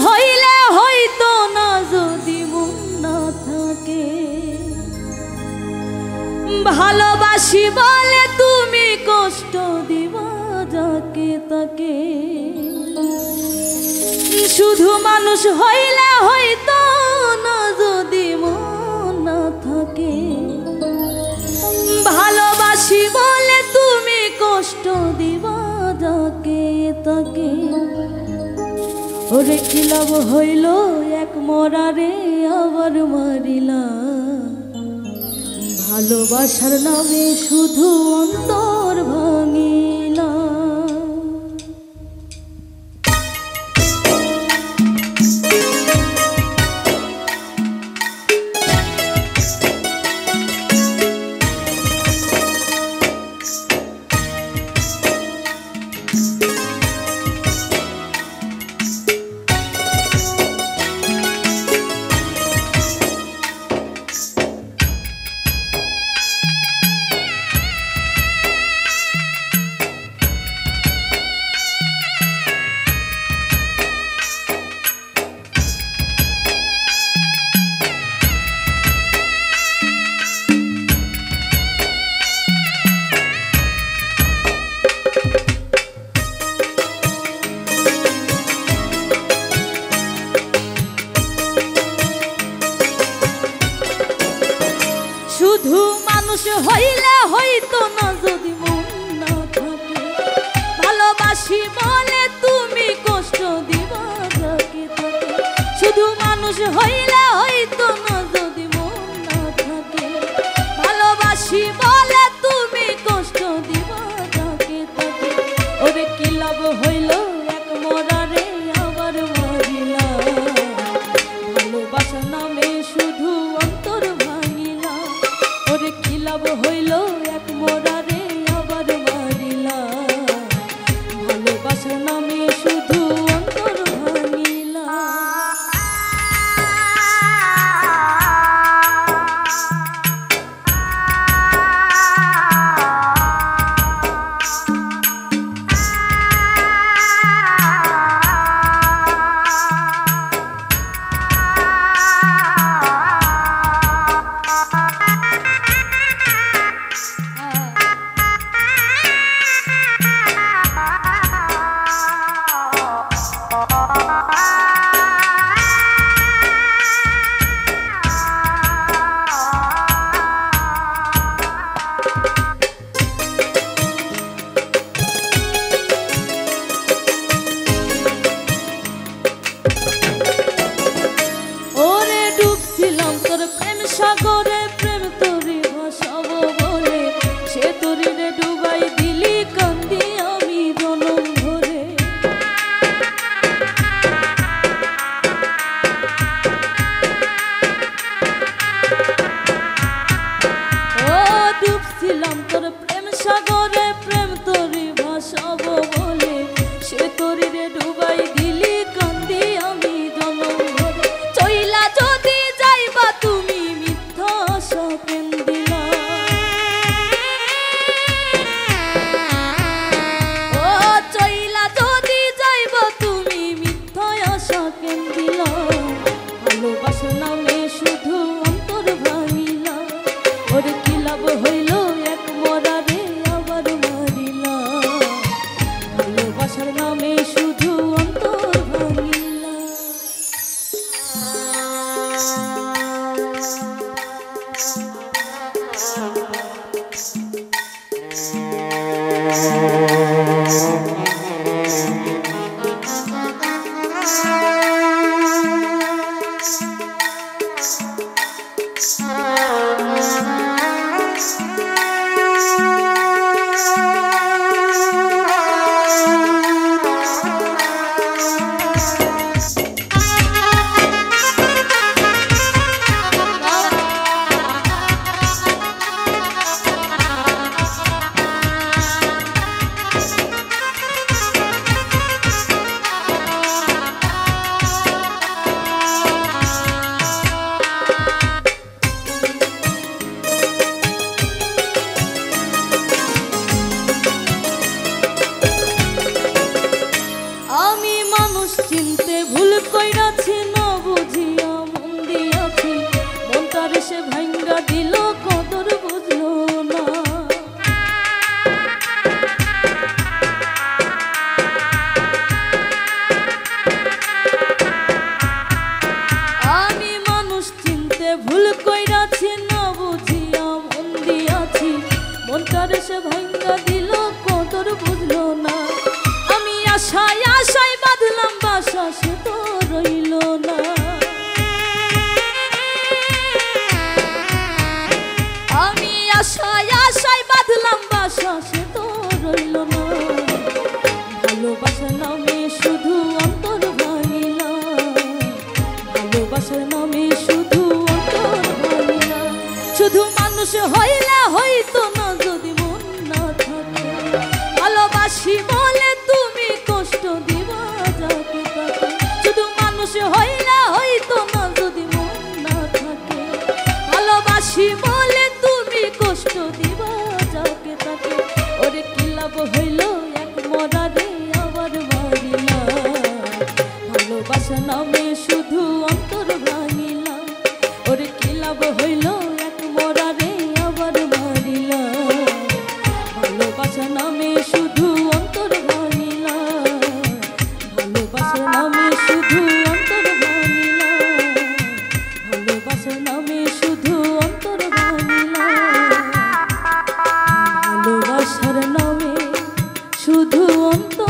হইলে হইতো না যদি মন না থাকে। ভালোবাসি বলে তুমি কষ্ট দিবা যাকে তাকে। শুধু মানুষ হইলে হইতো না যদি মন না থাকে। ভালোবাসি বলে তুমি কষ্ট দিবা যাকে তাকে। ওরে কি লাভ হইল এক মরারে আবার মারিলা। ভালোবাসার নামে শুধু অন্তর ভাঙিলা। শুধু মানুষ হইলে হইতো না যদি মন না থাকে। ভালোবাসি বলে তুমি কষ্ট দিবা যাকে তাকে। শুধু মানুষ হইলে হইতো না যদি মন না থাকে। ভালোবাসি বলে তুমি কষ্ট দিবা যাকে তাকে। ওরে কি লাভ হইল এক মরারে আবার মারিলা। ভালোবাসার নামে শুধু অন্তর ভাঙিলা। ওরে কি লাভ হইল এক মরারে আবার মারিলা। ভালোবাসার নামে শুধু অন্তর ভাঙিলা। সাগরে প্রেম তোরে ভাসাবো বলে সে তোরে ডুবাই দিলি কান্দি আমি জনম ভরে। ও ডুবছিলাম তোর প্রেম সাগরে প্রেম তোরে ভাসাবো বলে সে তোরে ডুবাই দিলি কান্দি আমি জনম ভরে। চইলা যদি যাইবা তুমি ভালোবাসার নামে শুধু অন্তর ভাঙিলা। ওরে কি লাভ হইল এক মরারে আবার মারিলা। ভালোবাসার নামে শুধু অন্তর ভাঙিলা। ভালোবাসার নামে শুধু অন্তর ভাঙিলা শুধু মানুষ হইলে হইতো না যদি মন না থাকে ভালোবাসি বলে তুমি কষ্ট দিবা যাকে তাকে শুধু মানুষ হইলে হইতো না যদি মন না থাকে ভালোবাসি বলে তুমি কষ্ট দিবা যাকে তাকে ওরে কি লাভ হইল এক মরারে আবার মারিলা ভালোবাসা নামে শুধু অন্তর ভাঙিলা ওরে কি লাভ হইল এক মরারে আবার মারিলা ভালোবাসা নামে শুধু অন্তর ভাঙিলা ভালোবাসা নামে শুধু অন্তর ভাঙিলা ভালোবাসা নামে শুধু অন্তর ভাঙিলা ভালোবাসার নামে শুধু অন্তর